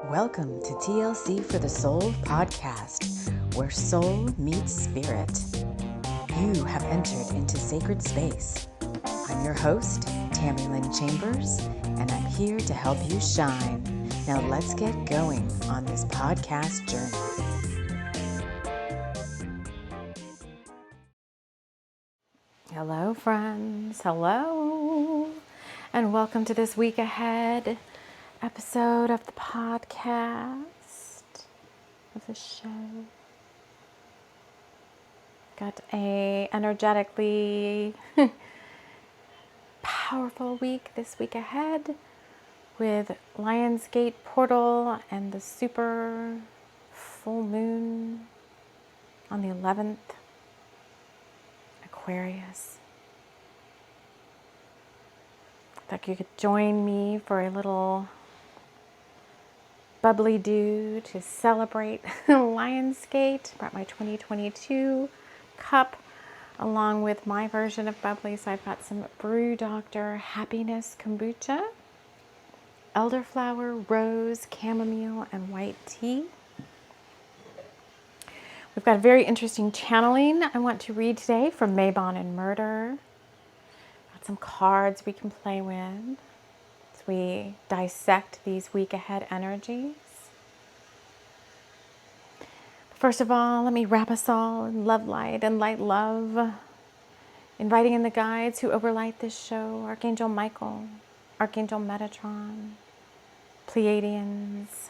Welcome to TLC for the Soul podcast, where soul meets spirit. You have entered into sacred space. I'm your host, TAMI Chambers, and I'm here to help you shine. Now let's get going on this podcast journey. Hello, friends. Hello. And welcome to this week ahead episode of the podcast, of the show. Got a energetically powerful week this week ahead with Lionsgate portal and the super full moon on the 11th, Aquarius. Like you could join me for a little bubbly do to celebrate Lionsgate. Brought my 2022 cup along with my version of bubbly. So I've got some Brew Doctor Happiness Kombucha, elderflower, rose, chamomile, and white tea. We've got a very interesting channeling I want to read today from Mabon and Murder. Got some cards we can play with as we dissect these week ahead energies. First of all, let me wrap us all in love light and light love, inviting in the guides who overlight this show: Archangel Michael, Archangel Metatron, Pleiadians.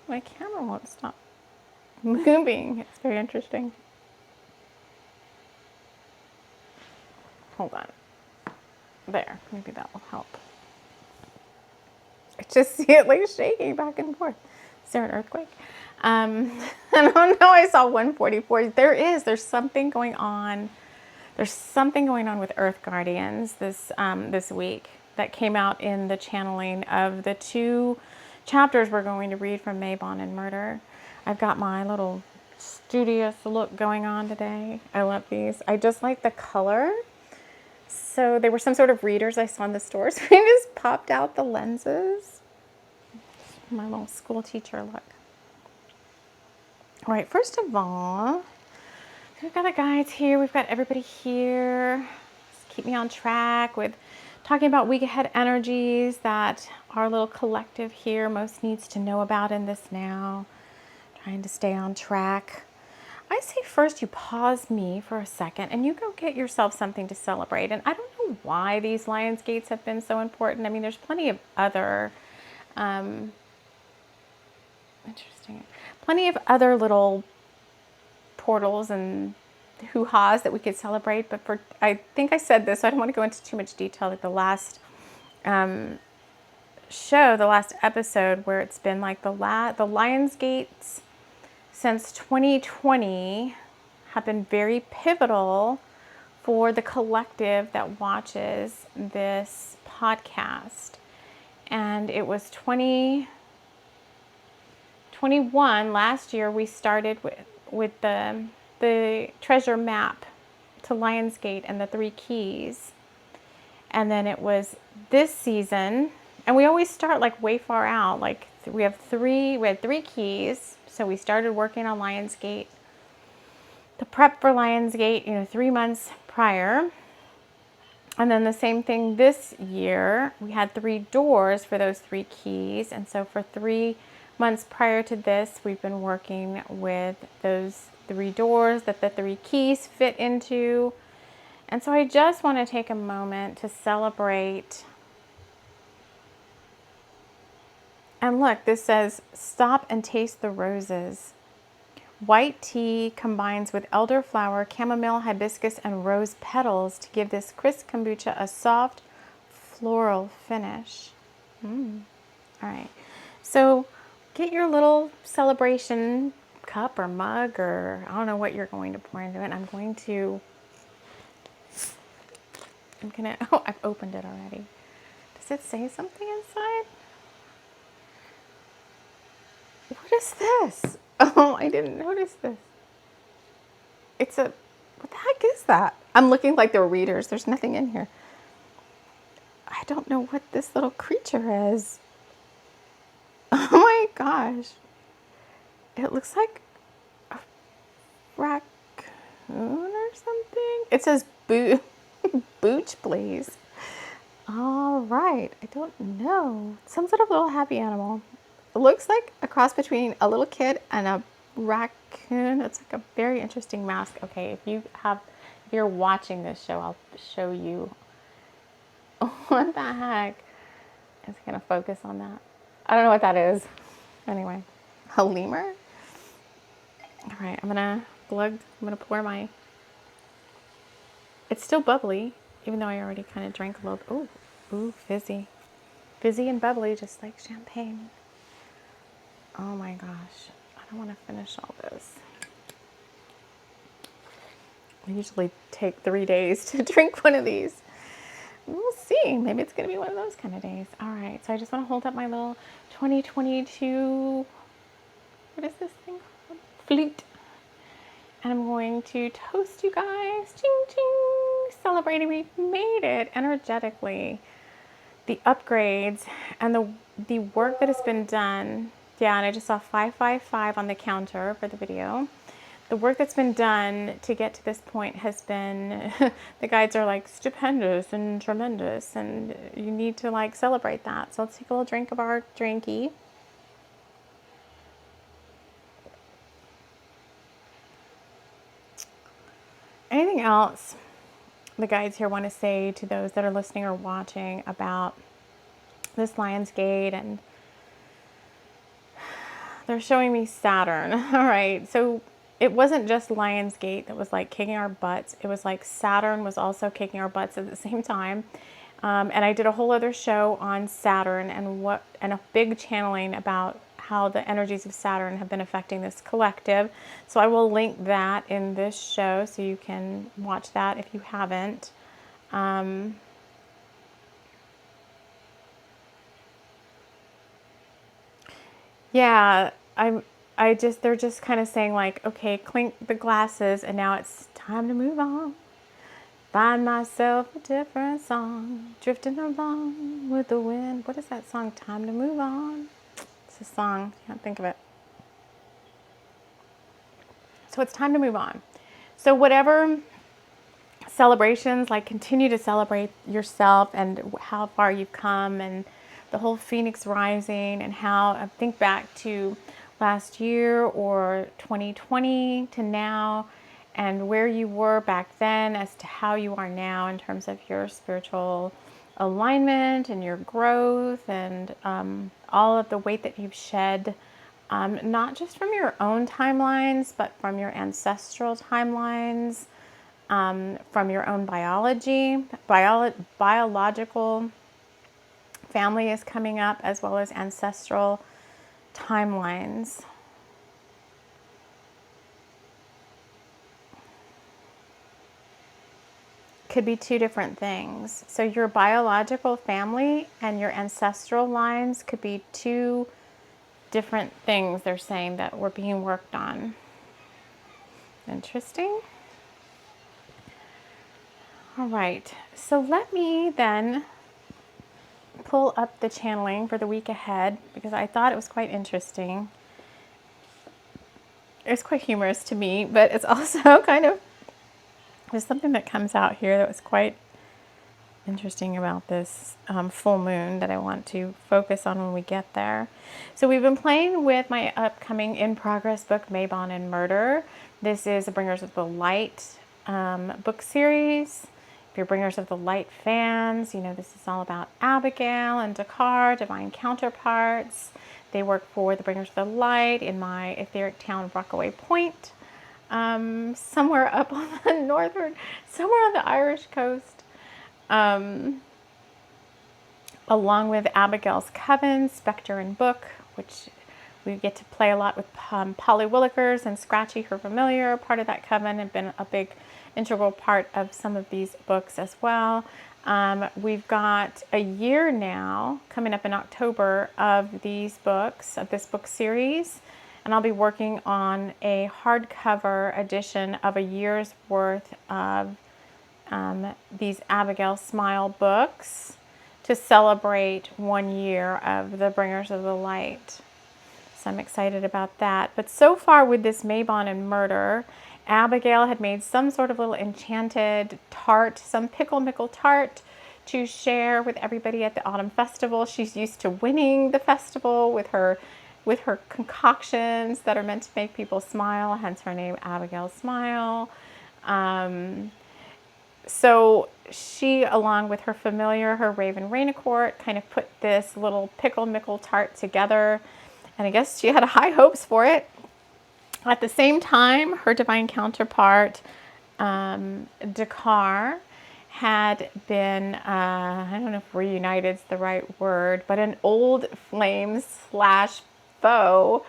My camera won't stop moving. It's very interesting. Hold on. There, maybe that will help. I just see it like shaking back and forth. Is there an earthquake? I don't know. I saw 144. There's something going on. There's something going on with Earth Guardians this week that came out in the channeling of the two chapters we're going to read from Mabon and Murder. I've got my little studious look going on today. I love these. I just like the color. So they were some sort of readers I saw in the store. So I just popped out the lenses. My little school teacher look. All right, first of all, we've got the guides here. We've got everybody here. Just keep me on track with talking about week ahead energies that our little collective here most needs to know about in this now. Trying to stay on track. I say first you pause me for a second and you go get yourself something to celebrate. And I don't know why these Lions Gates have been so important. I mean, there's plenty of other, plenty of other little portals and hoo-has that we could celebrate. But I think I said this, so I don't want to go into too much detail. Like the last show, the last episode, where it's been like the Lions Gates since 2020 have been very pivotal for the collective that watches this podcast. And it was 2021, last year, we started with the treasure map to Lionsgate and the 3 keys. And then it was this season, and we always start like way far out. Like we had 3 keys. So we started working on Lionsgate, the prep for Lionsgate, 3 months prior. And then the same thing this year, we had 3 doors for those 3 keys. And so for 3 months prior to this, we've been working with those 3 doors that the 3 keys fit into. And so I just want to take a moment to celebrate. And look, this says, stop and taste the roses. White tea combines with elderflower, chamomile, hibiscus, and rose petals to give this crisp kombucha a soft floral finish. All right. So get your little celebration cup or mug, or I don't know what you're going to pour into it. I've opened it already. Does it say something inside? What is this? Oh, I didn't notice this. What the heck is that? I'm looking like they're readers. There's nothing in here. I don't know what this little creature is. Oh my gosh. It looks like a raccoon or something. It says booch, please. All right. I don't know. Some sort of little happy animal. It looks like a cross between a little kid and a raccoon. It's like a very interesting mask. Okay, if you're watching this show, I'll show you. What the heck? It's gonna focus on that. I don't know what that is. Anyway, a lemur. All right, I'm gonna pour my. It's still bubbly, even though I already kind of drank a little. Ooh, fizzy and bubbly, just like champagne. Oh my gosh, I don't want to finish all this. I usually take 3 days to drink one of these. We'll see. Maybe it's going to be one of those kind of days. All right. So I just want to hold up my little 2022, what is this thing called? Flute. And I'm going to toast you guys. Ching, ching. Celebrating we made it energetically. The upgrades and the work that has been done. Yeah, and I just saw 555 on the counter for the video. The work that's been done to get to this point has been, the guides are like stupendous and tremendous, and you need to like celebrate that. So let's take a little drink of our drinky. Anything else the guides here want to say to those that are listening or watching about this Lion's Gate? And they're showing me Saturn. All right, so it wasn't just Lion's Gate that was like kicking our butts. It was like Saturn was also kicking our butts at the same time. And I did a whole other show on Saturn and a big channeling about how the energies of Saturn have been affecting this collective. So I will link that in this show so you can watch that if you haven't. Yeah, they're just kind of saying like, okay, clink the glasses and now it's time to move on. Find myself a different song, drifting along with the wind. What is that song? Time to move on. It's a song, can't think of it. So it's time to move on. So whatever celebrations, like continue to celebrate yourself and how far you've come and the whole Phoenix rising and how I think back to last year or 2020 to now and where you were back then as to how you are now in terms of your spiritual alignment and your growth and all of the weight that you've shed, not just from your own timelines, but from your ancestral timelines, from your own biological family is coming up, as well as ancestral timelines. Could be two different things. So your biological family and your ancestral lines could be two different things they're saying that were being worked on. Interesting. All right, so let me then pull up the channeling for the week ahead because I thought it was quite interesting. It's quite humorous to me, but it's also kind of, there's something that comes out here that was quite interesting about this full moon that I want to focus on when we get there. So we've been playing with my upcoming in progress book, Mabon and Murder. This is a Bringers of the Light book series. If you're Bringers of the Light fans, you know this is all about Abigail and Dakar, divine counterparts. They work for the Bringers of the Light in my etheric town, Rockaway Point, somewhere up on the somewhere on the Irish coast. Along with Abigail's Coven, Spectre and Book, which we get to play a lot with Polly Willikers and Scratchy, her familiar, part of that coven, and been a big integral part of some of these books as well. We've got a year now coming up in October of these books, of this book series, and I'll be working on a hardcover edition of a year's worth of these Abigail Smile books to celebrate 1 year of the Bringers of the Light. So I'm excited about that. But so far with this Mabon and murder, Abigail had made some sort of little enchanted tart, some pickle tart to share with everybody at the autumn festival. She's used to winning the festival with her concoctions that are meant to make people smile, hence her name, Abigail Smile. So she, along with her familiar, her Raven Rainicourt, kind of put this little pickle tart together. And I guess she had high hopes for it. At the same time, her divine counterpart, Dakar, had been, I don't know if reunited is the right word, but an old flame / foe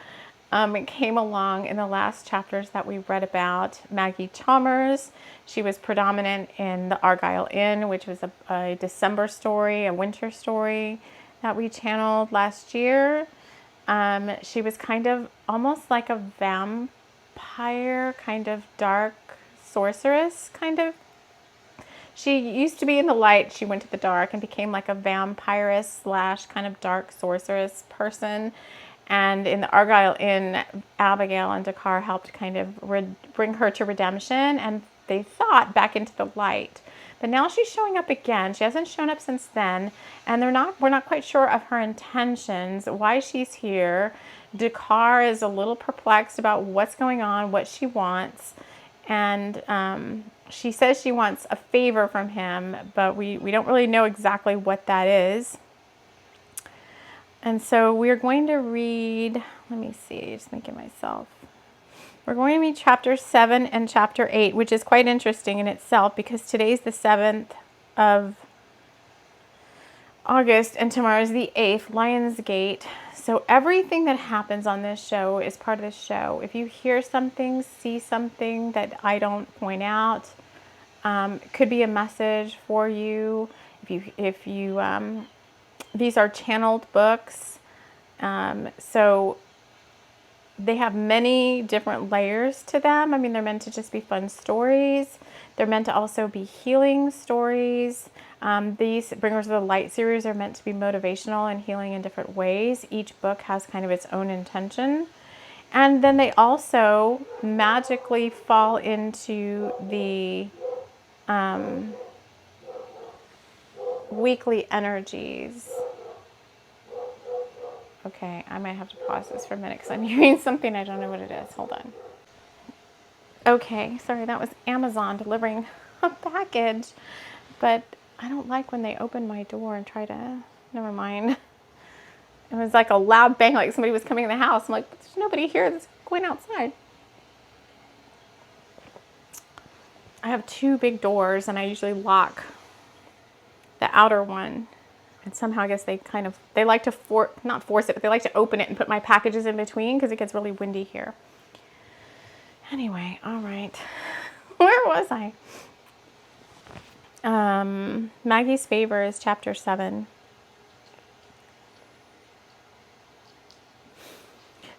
came along in the last chapters that we read about. Maggie Chalmers, she was predominant in the Argyle Inn, which was a December story, a winter story that we channeled last year. She was kind of almost like a vampire, kind of dark sorceress, kind of. She used to be in the light. She went to the dark and became like a vampiress / kind of dark sorceress person. And in the Argyle Inn, Abigail and Dakar helped kind of bring her to redemption, and they thought back into the light. But now she's showing up again. She hasn't shown up since then, and we're not quite sure of her intentions, why she's here. Dakar is a little perplexed about what's going on, what she wants, and she says she wants a favor from him, but we don't really know exactly what that is. And so we're going to read, let me see, just making myself. We're going to read chapter 7 and chapter 8, which is quite interesting in itself because today's the 7th of August and tomorrow's the 8th, Lionsgate. So everything that happens on this show is part of the show. If you hear something, see something that I don't point out, it could be a message for you. If you these are channeled books, so they have many different layers to them. I mean, they're meant to just be fun stories. They're meant to also be healing stories. These Bringers of the Light series are meant to be motivational and healing in different ways. Each book has kind of its own intention. And then they also magically fall into the weekly energies. Okay, I might have to pause this for a minute because I'm hearing something. I don't know what it is. Hold on. Okay, sorry, that was Amazon delivering a package. But I don't like when they open my door and try to, never mind. It was like a loud bang, like somebody was coming in the house. I'm like, there's nobody here that's going outside. I have 2 big doors and I usually lock the outer one. And somehow I guess they like to not force it, but they like to open it and put my packages in between because it gets really windy here. Anyway, all right. Where was I? Maggie's Favor is chapter 7.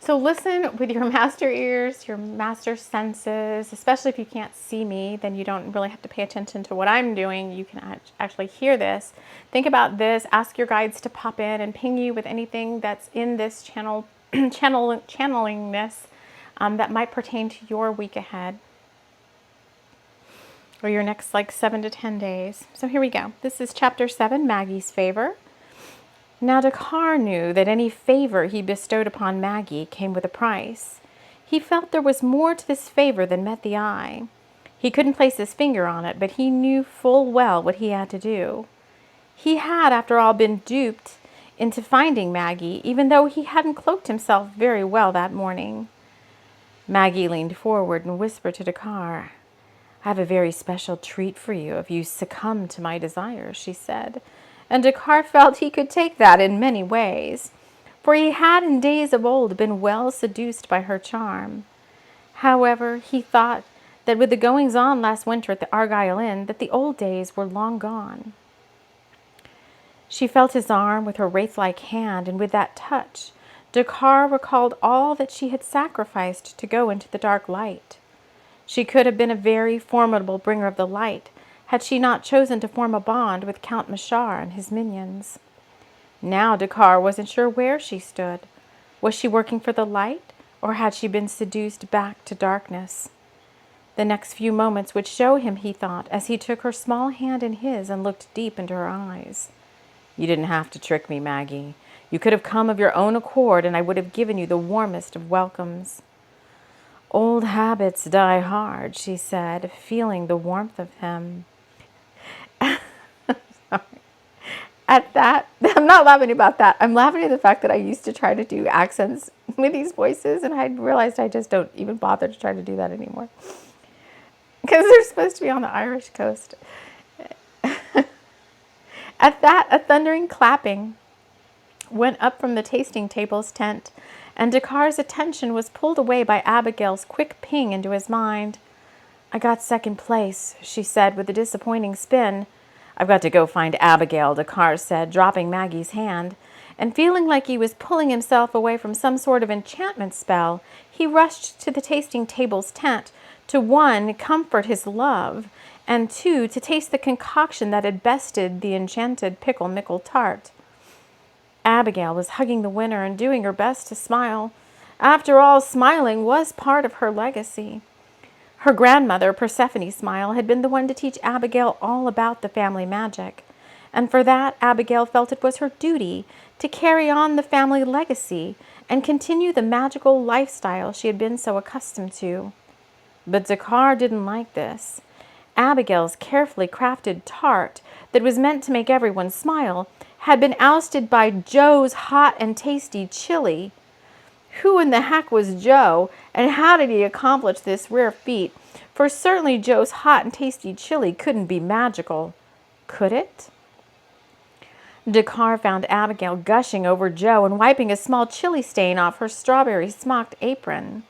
So listen with your master ears, your master senses, especially if you can't see me, then you don't really have to pay attention to what I'm doing. You can actually hear this. Think about this. Ask your guides to pop in and ping you with anything that's in this channeling this that might pertain to your week ahead or your next 7 to 10 days. So here we go. This is chapter 7, Maggie's Favor. Now Dakar knew that any favor he bestowed upon Maggie came with a price. He felt there was more to this favor than met the eye. He couldn't place his finger on it, but he knew full well what he had to do. He had, after all, been duped into finding Maggie, even though he hadn't cloaked himself very well that morning. Maggie leaned forward and whispered to Dakar, "I have a very special treat for you if you succumb to my desires," she said. And Dakar felt he could take that in many ways, for he had in days of old been well seduced by her charm. However, he thought that with the goings-on last winter at the Argyle Inn, that the old days were long gone. She felt his arm with her wraith-like hand, and with that touch, Dakar recalled all that she had sacrificed to go into the dark light. She could have been a very formidable bringer of the light, had she not chosen to form a bond with Count Machar and his minions. Now Dakar wasn't sure where she stood. Was she working for the light, or had she been seduced back to darkness? The next few moments would show him, he thought, as he took her small hand in his and looked deep into her eyes. You didn't have to trick me, Maggie. You could have come of your own accord, and I would have given you the warmest of welcomes. Old habits die hard, she said, feeling the warmth of him. At that, I'm not laughing about that. I'm laughing at the fact that I used to try to do accents with these voices, and I realized I just don't even bother to try to do that anymore. Because they're supposed to be on the Irish coast. At that, a thundering clapping went up from the tasting table's tent, and Dakar's attention was pulled away by Abigail's quick ping into his mind. I got second place, she said with a disappointing spin. I've got to go find Abigail, Dakar said, dropping Maggie's hand. And feeling like he was pulling himself away from some sort of enchantment spell, he rushed to the tasting table's tent to, 1, comfort his love, and 2, to taste the concoction that had bested the enchanted pickle-mickle tart. Abigail was hugging the winner and doing her best to smile. After all, smiling was part of her legacy. Her grandmother, Persephone Smile, had been the one to teach Abigail all about the family magic, and for that Abigail felt it was her duty to carry on the family legacy and continue the magical lifestyle she had been so accustomed to. But Dakar didn't like this. Abigail's carefully crafted tart that was meant to make everyone smile had been ousted by Joe's hot and tasty chili. Who in the heck was Joe, and how did he accomplish this rare feat? For certainly Joe's hot and tasty chili couldn't be magical. Could it? Dakar found Abigail gushing over Joe and wiping a small chili stain off her strawberry-smocked apron.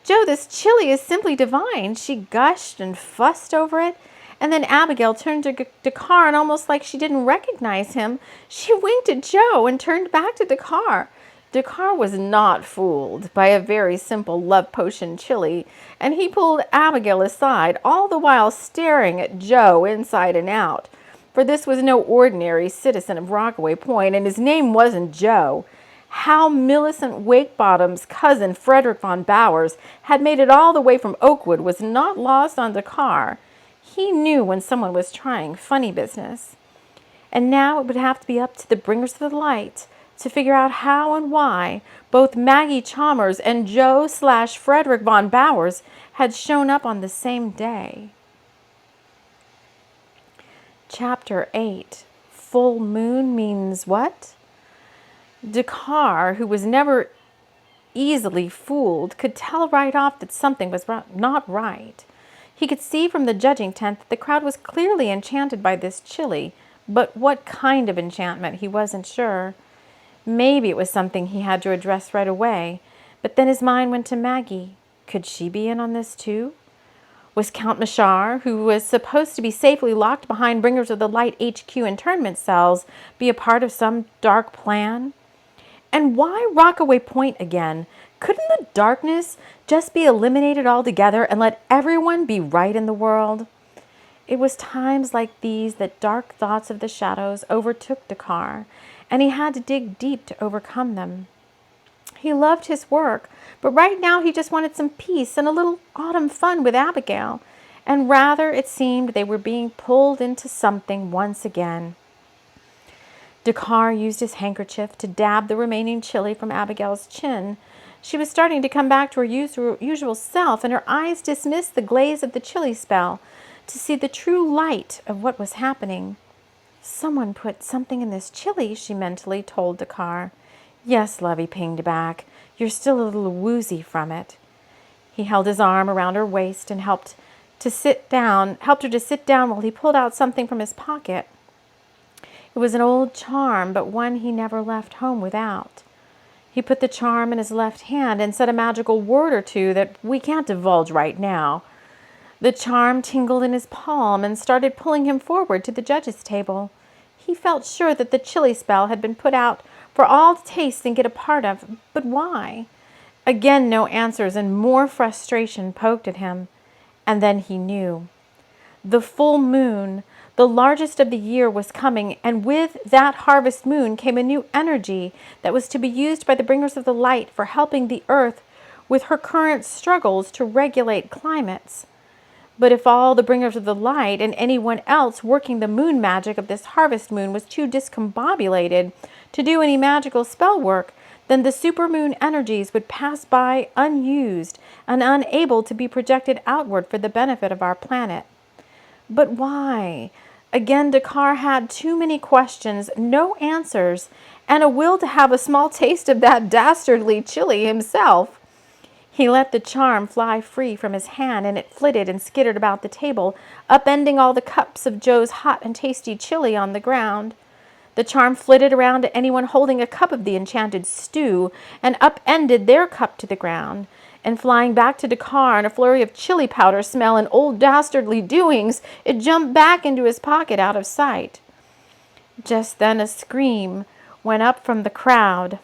Joe, this chili is simply divine, she gushed and fussed over it. And then Abigail turned to Dakar, and almost like she didn't recognize him, she winked at Joe and turned back to Dakar. Dakar was not fooled by a very simple love potion chili, and he pulled Abigail aside, all the while staring at Joe inside and out. For this was no ordinary citizen of Rockaway Point, and his name wasn't Joe. How Millicent Wakebottom's cousin, Frederick von Bowers, had made it all the way from Oakwood was not lost on Dakar. He knew when someone was trying funny business. And now it would have to be up to the bringers of the light to figure out how and why both Maggie Chalmers and Joe/Frederick von Bowers had shown up on the same day. Chapter 8. Full moon means what? Dakar, who was never easily fooled, could tell right off that something was not right. He could see from the judging tent that the crowd was clearly enchanted by this chili, but what kind of enchantment he wasn't sure. Maybe it was something he had to address right away, but then his mind went to Maggie. Could she be in on this too? Was Count Machar, who was supposed to be safely locked behind Bringers of the Light HQ internment cells, be a part of some dark plan? And why Rockaway Point again? Couldn't the darkness just be eliminated altogether and let everyone be right in the world? It was times like these that dark thoughts of the shadows overtook Dakar, and he had to dig deep to overcome them. He loved his work, but right now he just wanted some peace and a little autumn fun with Abigail, and rather it seemed they were being pulled into something once again. Dakar used his handkerchief to dab the remaining chili from Abigail's chin. She was starting to come back to her usual self, and her eyes dismissed the glaze of the chili spell to see the true light of what was happening. Someone put something in this chili, she mentally told Dakar. Yes, love, he pinged back. You're still a little woozy from it. He held his arm around her waist and helped her to sit down while he pulled out something from his pocket. It was an old charm, but one he never left home without. He put the charm in his left hand and said a magical word or two that we can't divulge right now. The charm tingled in his palm and started pulling him forward to the judges' table. He felt sure that the chili spell had been put out for all to taste and get a part of, but why? Again no answers, and more frustration poked at him. And then he knew. The full moon, the largest of the year, was coming, and with that harvest moon came a new energy that was to be used by the bringers of the light for helping the earth with her current struggles to regulate climates. But if all the bringers of the light and anyone else working the moon magic of this harvest moon was too discombobulated to do any magical spell work, then the supermoon energies would pass by unused and unable to be projected outward for the benefit of our planet. But why? Again, Dakar had too many questions, no answers, and a will to have a small taste of that dastardly chili himself. He let the charm fly free from his hand, and it flitted and skittered about the table, upending all the cups of Joe's hot and tasty chili on the ground. The charm flitted around to anyone holding a cup of the enchanted stew, and upended their cup to the ground. And flying back to Dakar in a flurry of chili powder smell and old dastardly doings, it jumped back into his pocket out of sight. Just then a scream went up from the crowd.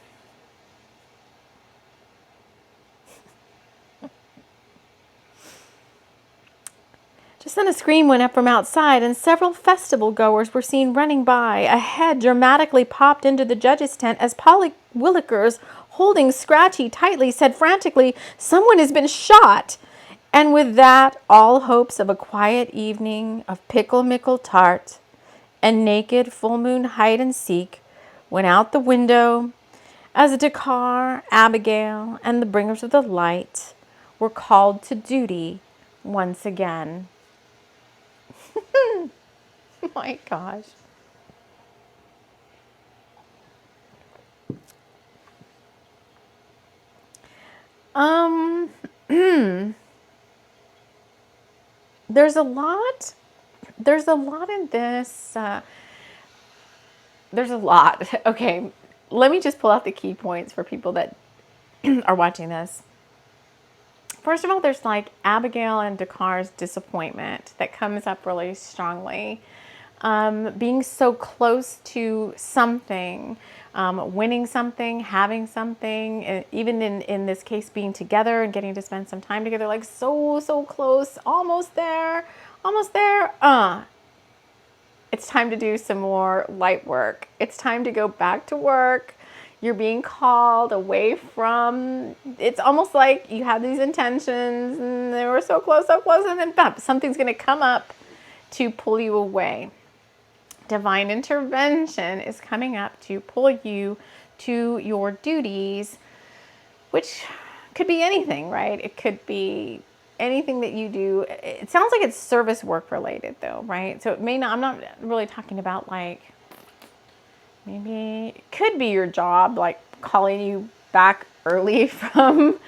Just then a scream went up from outside, and several festival goers were seen running by. A head dramatically popped into the judge's tent as Polly Willikers, holding Scratchy tightly, said frantically, "Someone has been shot!" And with that, all hopes of a quiet evening of pickle mickle tart and naked full moon hide and seek went out the window as Dakar, Abigail, and the bringers of the light were called to duty once again. Oh my gosh. There's a lot in this. There's a lot. Okay, let me just pull out the key points for people that are watching this. First of all, there's like Abigail and Dakar's disappointment that comes up really strongly. Being so close to something, winning something, having something, even in this case, being together and getting to spend some time together, like so close, almost there. It's time to do some more light work. It's time to go back to work. You're being called away from, it's almost like you had these intentions and they were so close, and then bam, something's going to come up to pull you away. Divine intervention is coming up to pull you to your duties, which could be anything, right? It could be anything that you do. It sounds like it's service work related though, right? So it may not, I'm not really talking about like, maybe it could be your job, like calling you back early from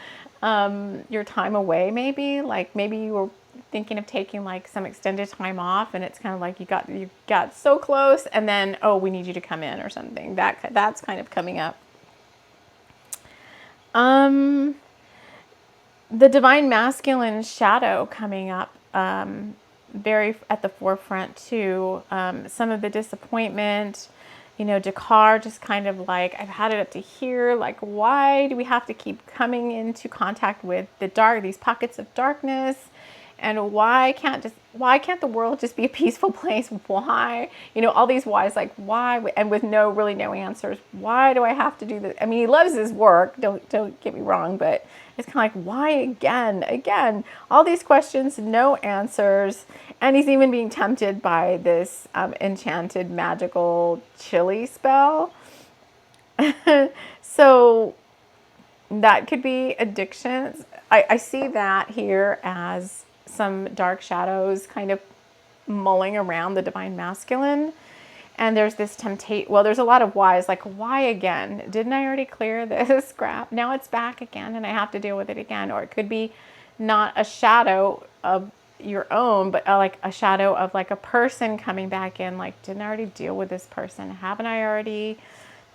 your time away, maybe. Like maybe you were thinking of taking like some extended time off and it's kind of like you got so close and then, oh, we need you to come in or something. That's kind of coming up. The divine masculine shadow coming up very at the forefront too. Some of the disappointment, Dakar just kind of like, I've had it up to here. Like, why do we have to keep coming into contact with the dark, these pockets of darkness? And why can't the world just be a peaceful place? Why? All these whys, like why? And with no answers. Why do I have to do this? I mean, he loves his work. Don't get me wrong, but it's kind of like, why again? All these questions, no answers. And he's even being tempted by this enchanted magical chili spell. So that could be addictions. I see that here as some dark shadows kind of mulling around the divine masculine. And there's this temptation. Well, there's a lot of whys, like why again? Didn't I already clear this crap? Now it's back again and I have to deal with it again. Or it could be not a shadow of your own, but like a shadow of like a person coming back in. Like, didn't I already deal with this person? Haven't I already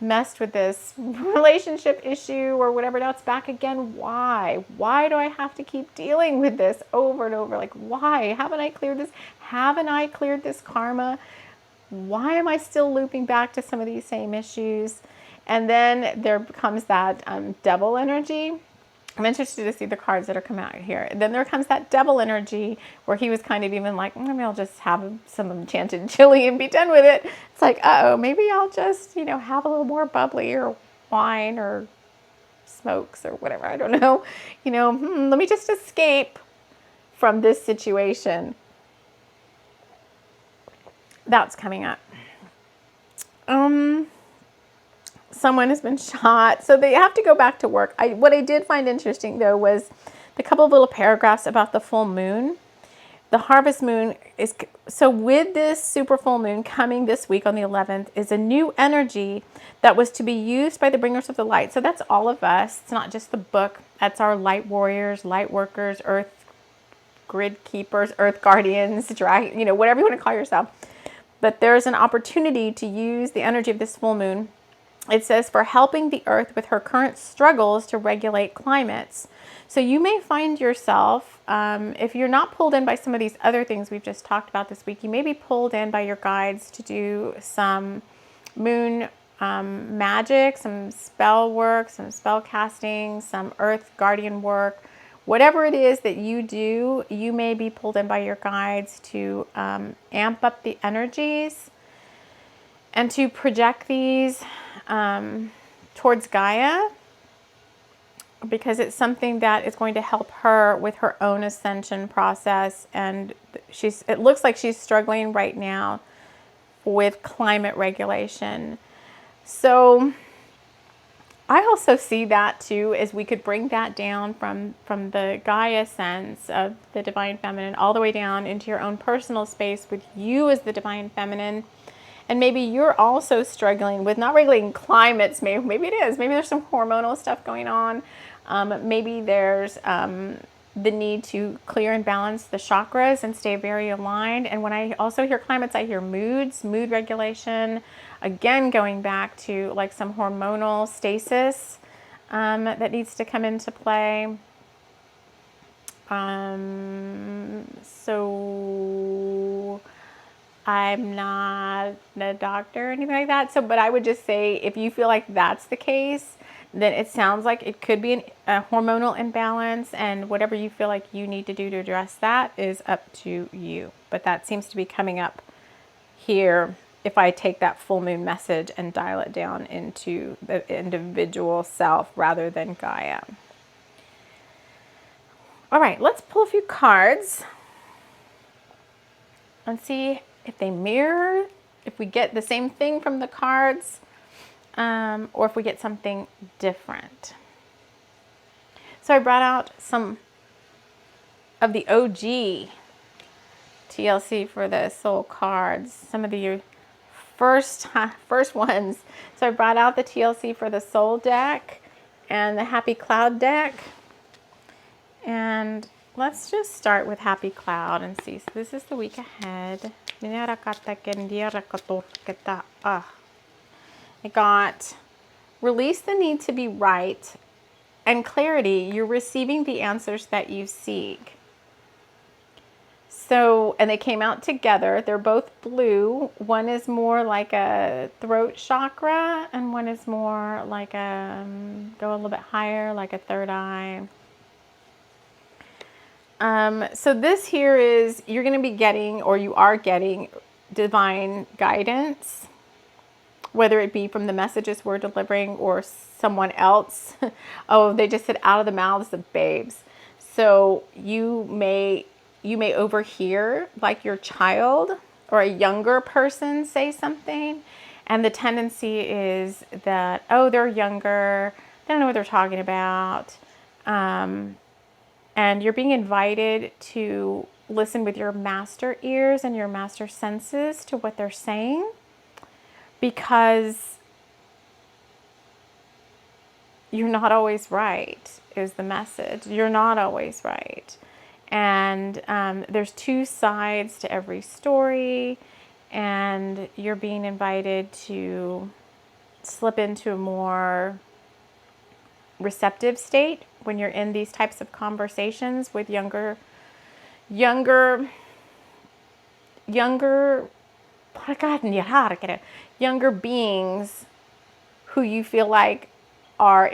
messed with this relationship issue or whatever? Now it's back again. Why do I have to keep dealing with this over and over? Like, why haven't I cleared this karma? Why am I still looping back to some of these same issues? And then there becomes that devil energy. I'm interested to see the cards that are coming out here. And then there comes that devil energy where he was kind of even like, maybe I'll just have some enchanted chili and be done with it. It's like, uh-oh, maybe I'll just, have a little more bubbly or wine or smokes or whatever. I don't know. Let me just escape from this situation. That's coming up. Someone has been shot, so they have to go back to work. What I did find interesting, though, was the couple of little paragraphs about the full moon. The harvest moon is, so with this super full moon coming this week on the 11th, is a new energy that was to be used by the bringers of the light. So that's all of us. It's not just the book. That's our light warriors, light workers, earth grid keepers, earth guardians, whatever you want to call yourself. But there's an opportunity to use the energy of this full moon. It says for helping the earth with her current struggles to regulate climates. So you may find yourself, if you're not pulled in by some of these other things we've just talked about this week, you may be pulled in by your guides to do some moon magic, some spell work, some spell casting, some earth guardian work. Whatever it is that you do, you may be pulled in by your guides to amp up the energies and to project these towards Gaia, because it's something that is going to help her with her own ascension process. And it looks like she's struggling right now with climate regulation. So I also see that too, as we could bring that down from the Gaia sense of the divine feminine all the way down into your own personal space with you as the divine feminine. And maybe you're also struggling with not regulating climates. Maybe it is. Maybe there's some hormonal stuff going on. Maybe there's the need to clear and balance the chakras and stay very aligned. And when I also hear climates, I hear moods, mood regulation. Again, going back to like some hormonal stasis that needs to come into play. So I'm not a doctor or anything like that. But I would just say, if you feel like that's the case, then it sounds like it could be a hormonal imbalance, and whatever you feel like you need to do to address that is up to you. But that seems to be coming up here if I take that full moon message and dial it down into the individual self rather than Gaia. All right, let's pull a few cards and see if they mirror, if we get the same thing from the cards, or if we get something different. So I brought out some of the OG TLC for the soul cards, some of the first ones. So I brought out the TLC for the soul deck and the happy cloud deck. And let's just start with happy cloud and see. So this is the week ahead. I got release the need to be right and clarity. You're receiving the answers that you seek. So, and they came out together. They're both blue. One is more like a throat chakra, and one is more like a, go a little bit higher, like a third eye. So this here is, you're going to be getting, or you are getting, divine guidance, whether it be from the messages we're delivering or someone else. Oh, they just said out of the mouths of babes. So you may overhear like your child or a younger person say something, and the tendency is that, oh, they're younger, they don't know what they're talking about. And you're being invited to listen with your master ears and your master senses to what they're saying, because you're not always right, is the message. You're not always right. And there's two sides to every story, and you're being invited to slip into a more receptive state when you're in these types of conversations with younger beings who you feel like are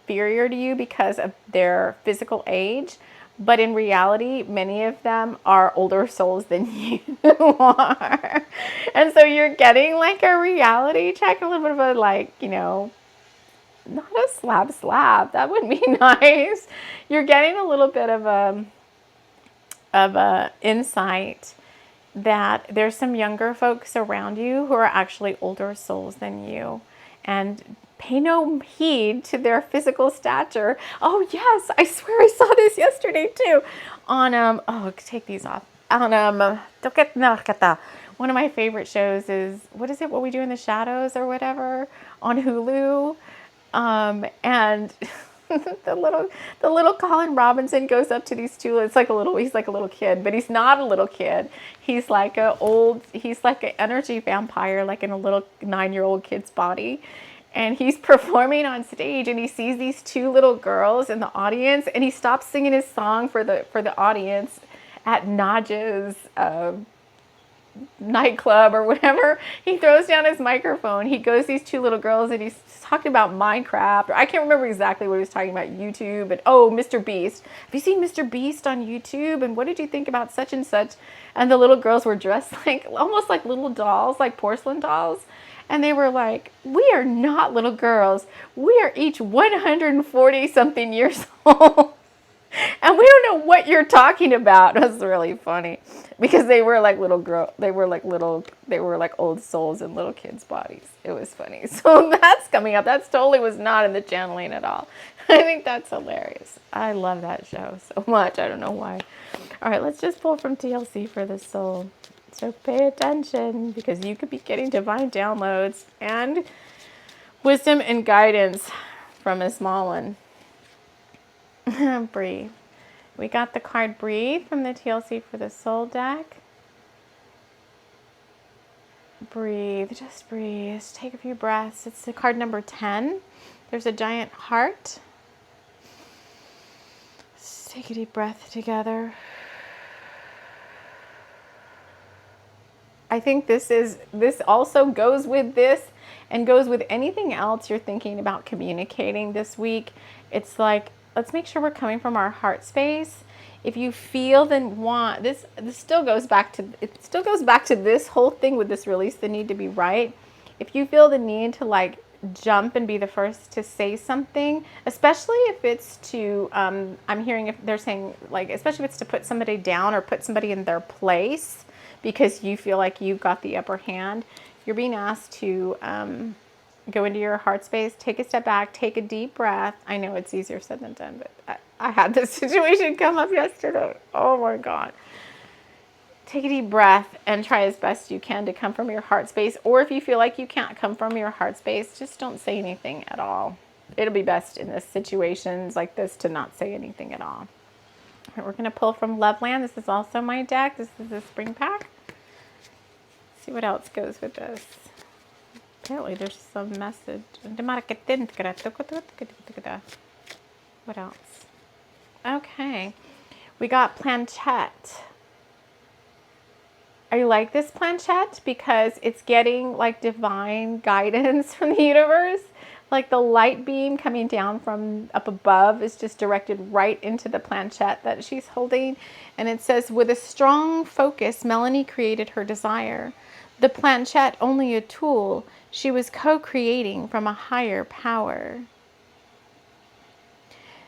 inferior to you because of their physical age. But in reality, many of them are older souls than you are. And so you're getting like a reality check, a little bit of a like, you know, not a slap. That would be nice. You're getting a little bit of a insight that there's some younger folks around you who are actually older souls than you, and pay no heed to their physical stature. Oh yes, I swear I saw this yesterday too on oh, take these off. On one of my favorite shows is, what is it, What We Do in the Shadows or whatever, on Hulu. And the little Colin Robinson goes up to these two. He's like a little kid, but he's not a little kid. He's like an energy vampire, like in a little 9-year-old kid's body. And he's performing on stage, and he sees these two little girls in the audience, and he stops singing his song for the audience at Naj's nightclub or whatever. He throws down his microphone. He goes to these two little girls, and he's talking about Minecraft, or I can't remember exactly what he was talking about, YouTube, and oh, Mr. Beast. Have you seen Mr. Beast on YouTube? And what did you think about such and such? And the little girls were dressed like almost like little dolls, like porcelain dolls. And they were like, we are not little girls. We are each 140 something years old. And we don't know what you're talking about. It was really funny because they were like they were like old souls in little kids' bodies. It was funny. So that's coming up. That's totally was not in the channeling at all. I think that's hilarious. I love that show so much. I don't know why. All right, let's just pull from TLC for the soul. So pay attention, because you could be getting divine downloads and wisdom and guidance from a small one. Breathe. We got the card Breathe from the TLC for the soul deck. Breathe. Just breathe. Just take a few breaths. It's the card number 10. There's a giant heart. Just take a deep breath together. I think this also goes with this and goes with anything else you're thinking about communicating this week. It's like, let's make sure we're coming from our heart space. If you feel then want this still goes back to this whole thing with this release, the need to be right. If you feel the need to like jump and be the first to say something, especially if it's to I'm hearing if they're saying like, especially if it's to put somebody down or put somebody in their place because you feel like you've got the upper hand, you're being asked to go into your heart space, take a step back, take a deep breath. I know it's easier said than done, but I had this situation come up yesterday. Oh my God. Take a deep breath and try as best you can to come from your heart space. Or if you feel like you can't come from your heart space, just don't say anything at all. It'll be best in this situations like this to not say anything at all. All right, we're going to pull from Loveland. This is also my deck. This is a spring pack. Let's see what else goes with this. Apparently there's some message. What else? Okay. We got planchette. I like this planchette because it's getting like divine guidance from the universe. Like the light beam coming down from up above is just directed right into the planchette that she's holding. And it says, with a strong focus, Melanie created her desire. The planchette only a tool. She was co-creating from a higher power.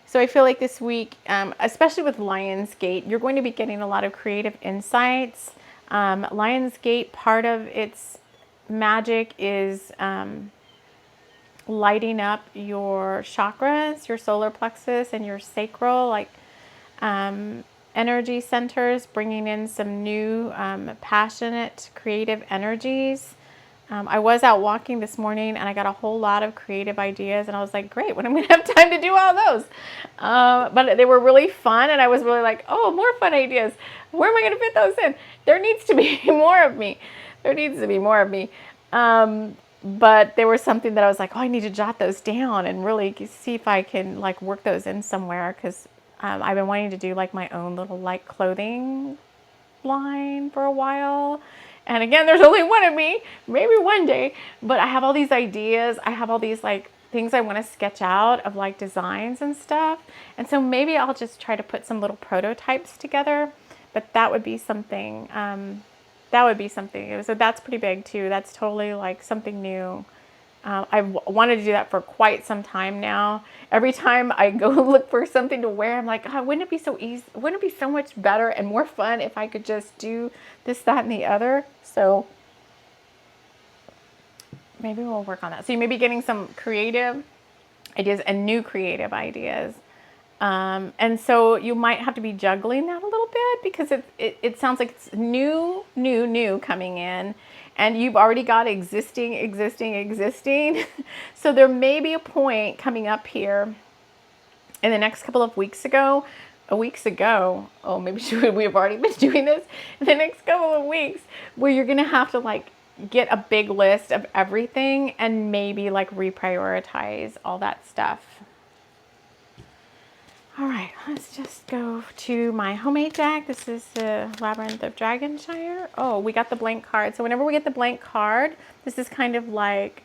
So I feel like this week, especially with Lionsgate, you're going to be getting a lot of creative insights. Lionsgate, part of its magic is lighting up your chakras, your solar plexus and your sacral, like energy centers, bringing in some new passionate, creative energies. I was out walking this morning and I got a whole lot of creative ideas and I was like, great, when am I going to have time to do all those? But they were really fun and I was really like, oh, more fun ideas. Where am I going to fit those in? There needs to be more of me. There needs to be more of me. But there was something that I was like, oh, I need to jot those down and really see if I can like work those in somewhere, because I've been wanting to do like my own little like clothing line for a while. And again, there's only one of me, maybe one day, but I have all these ideas. I have all these like things I want to sketch out of like designs and stuff. And so maybe I'll just try to put some little prototypes together, but that would be something, So that's pretty big too. That's totally like something new. I've wanted to do that for quite some time now. Every time I go look for something to wear, I'm like, oh, wouldn't it be so easy? Wouldn't it be so much better and more fun if I could just do this, that, and the other? So maybe we'll work on that. So you may be getting some creative ideas and new creative ideas. And so you might have to be juggling that a little bit because it sounds like it's new coming in, and you've already got existing. So there may be a point coming up here in the next couple of weeks ago. Oh, maybe we have already been doing this in the next couple of weeks, where you're going to have to like get a big list of everything and maybe like reprioritize all that stuff. All right, let's just go to my homemade deck. This is the Labyrinth of Dragonshire. Oh, we got the blank card. So whenever we get the blank card, this is kind of like,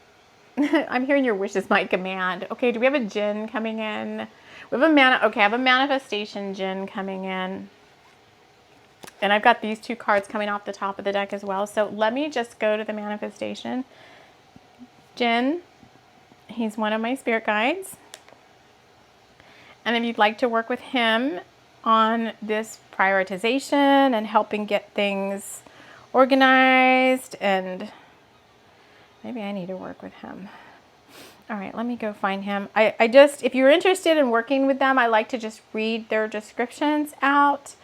I'm hearing your wishes, my command. Okay, do we have a djinn coming in? We have I have a manifestation djinn coming in. And I've got these two cards coming off the top of the deck as well. So let me just go to the manifestation djinn. He's one of my spirit guides. And if you'd like to work with him on this prioritization and helping get things organized, and maybe I need to work with him. All right, let me go find him. I just, if you're interested in working with them, I like to just read their descriptions out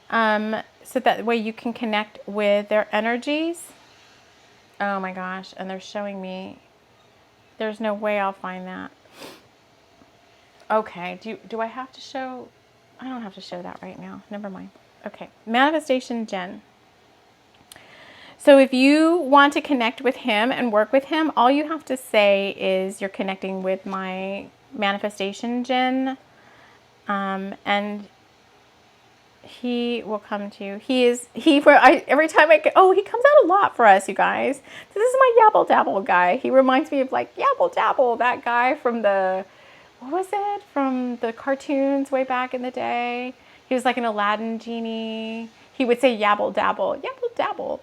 so that way you can connect with their energies. Oh my gosh, and they're showing me, there's no way I'll find that. Okay, do I have to show? I don't have to show that right now. Never mind. Okay, manifestation djinn. So if you want to connect with him and work with him, all you have to say is you're connecting with my manifestation djinn, and he will come to you. Every time he comes out a lot for us, you guys. This is my Yabble Dabble guy. He reminds me of like Yabble Dabble, that guy from what was it? From the cartoons way back in the day. He was like an Aladdin genie. He would say yabble dabble, yabble dabble.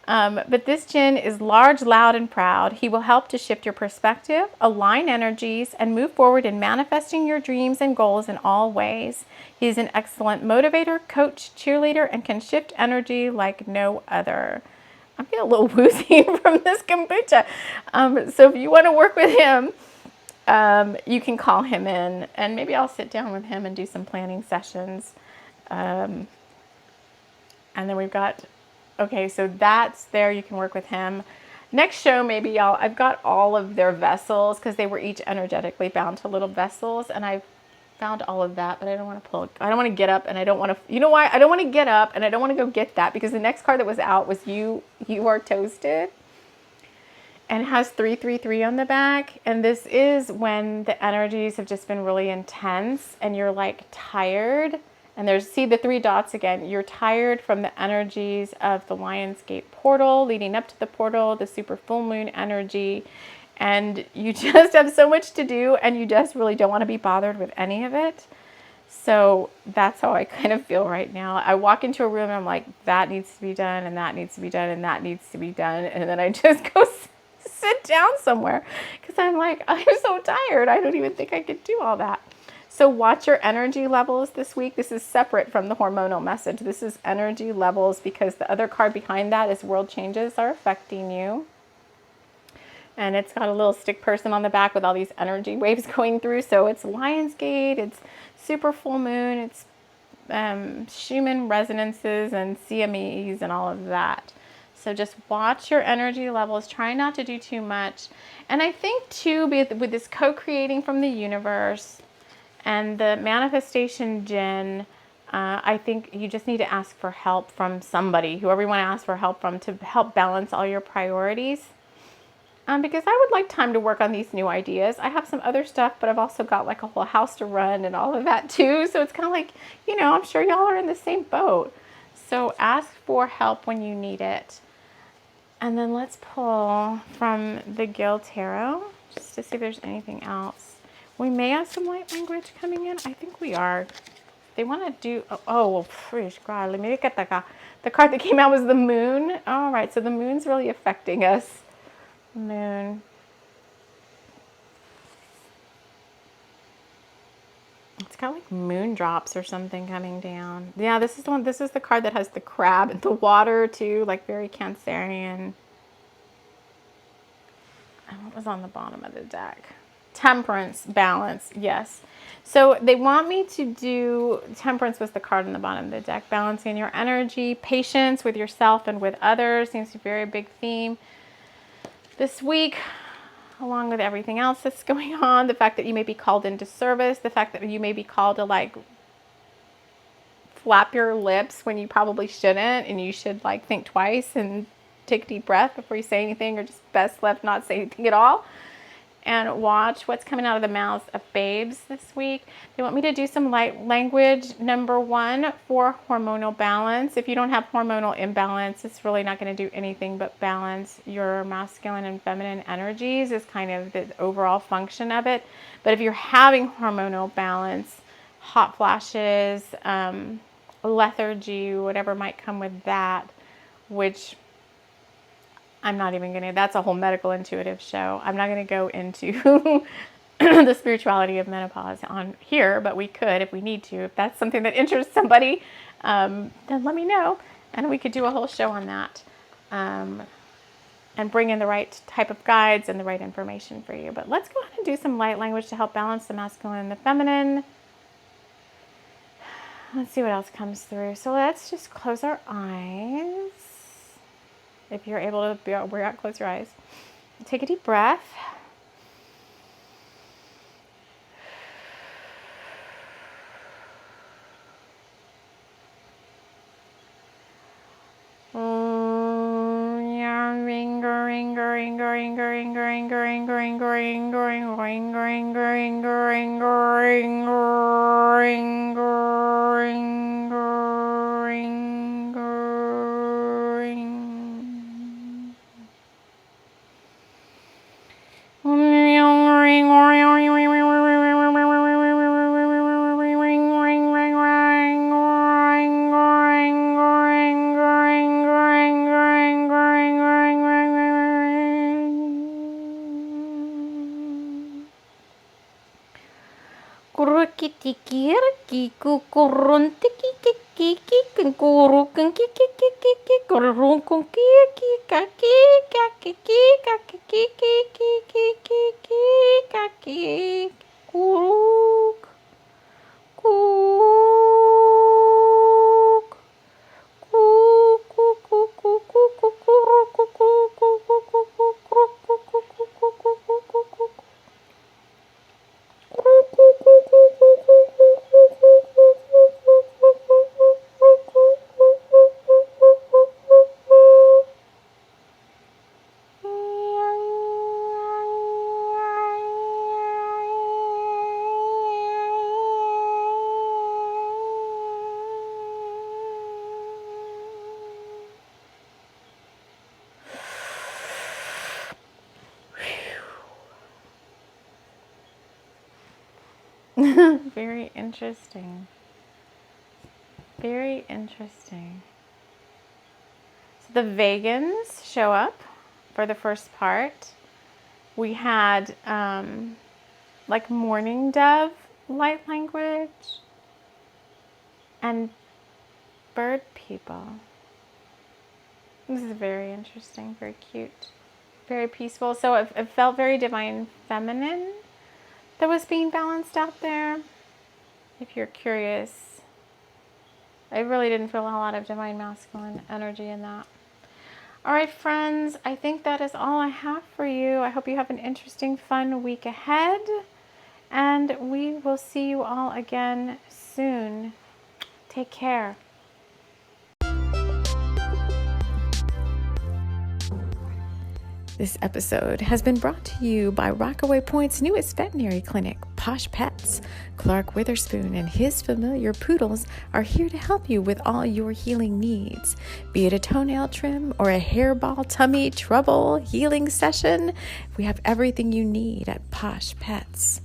But this djinn is large, loud, and proud. He will help to shift your perspective, align energies, and move forward in manifesting your dreams and goals in all ways. He is an excellent motivator, coach, cheerleader, and can shift energy like no other. I'm getting a little woozy from this kombucha. So if you want to work with him, you can call him in, and maybe I'll sit down with him and do some planning sessions. And then we've got, okay, so that's there. You can work with him. Next show, maybe I've got all of their vessels because they were each energetically bound to little vessels, and I've found all of that, but I don't want to get up, and I don't want to, you know why? I don't want to get up, and I don't want to go get that because the next card that was out was You Are Toasted. And it has 333 on the back. And this is when the energies have just been really intense and you're like tired. And see the 3 dots again. You're tired from the energies of the Lionsgate portal, leading up to the portal, the super full moon energy. And you just have so much to do and you just really don't want to be bothered with any of it. So that's how I kind of feel right now. I walk into a room and I'm like, that needs to be done, and that needs to be done, and that needs to be done. And then I just go sit down somewhere because I'm like, I'm so tired. I don't even think I could do all that. So watch your energy levels this week. This is separate from the hormonal message. This is energy levels because the other card behind that is world changes are affecting you. And it's got a little stick person on the back with all these energy waves going through. So it's Lionsgate, it's super full moon, it's Schumann resonances and CMEs and all of that. So just watch your energy levels. Try not to do too much. And I think too, with this co-creating from the universe and the manifestation djinn, I think you just need to ask for help from somebody, whoever you want to ask for help from, to help balance all your priorities. Because I would like time to work on these new ideas. I have some other stuff, but I've also got like a whole house to run and all of that too. So it's kind of like, I'm sure y'all are in the same boat. So ask for help when you need it. And then let's pull from the Gil Tarot. just to see if there's anything else. We may have some light language coming in. I think we are. They want to do, oh, fresh God. Let me look at the card that came out was the moon. All right, so the moon's really affecting us. Moon. It's got like moon drops or something coming down. Yeah, this is the one. This is the card that has the crab and the water too, like very Cancerian. And what was on the bottom of the deck? Temperance, balance, yes. So they want me to do, temperance was the card on the bottom of the deck, balancing your energy, patience with yourself and with others, seems to be a very big theme this week, along with everything else that's going on. The fact that you may be called into service, the fact that you may be called to like flap your lips when you probably shouldn't, and you should like think twice and take a deep breath before you say anything, or just best left not say anything at all. And watch what's coming out of the mouths of babes this week. They want me to do some light language. Number 1 for hormonal balance. If you don't have hormonal imbalance, it's really not going to do anything but balance your masculine and feminine energies is kind of the overall function of it. But if you're having hormonal balance, hot flashes, lethargy, whatever might come with that, which I'm not even going to, that's a whole medical intuitive show. I'm not going to go into the spirituality of menopause on here, but we could if we need to. If that's something that interests somebody, then let me know. And we could do a whole show on that and bring in the right type of guides and the right information for you. But let's go ahead and do some light language to help balance the masculine and the feminine. Let's see what else comes through. So let's just close our eyes. If you're able to close your eyes. Take a deep breath. Very interesting. Very interesting. So the vegans show up for the first part. We had like morning dove light language and bird people. This is very interesting, very cute, very peaceful. So it felt very divine feminine that was being balanced out there. If you're curious, I really didn't feel a lot of divine masculine energy in that. All right, friends, I think that is all I have for you. I hope you have an interesting, fun week ahead, and we will see you all again soon. Take care. This episode has been brought to you by Rockaway Point's newest veterinary clinic, Posh Pets. Clark Witherspoon and his familiar poodles are here to help you with all your healing needs. Be it a toenail trim or a hairball tummy trouble healing session, we have everything you need at Posh Pets.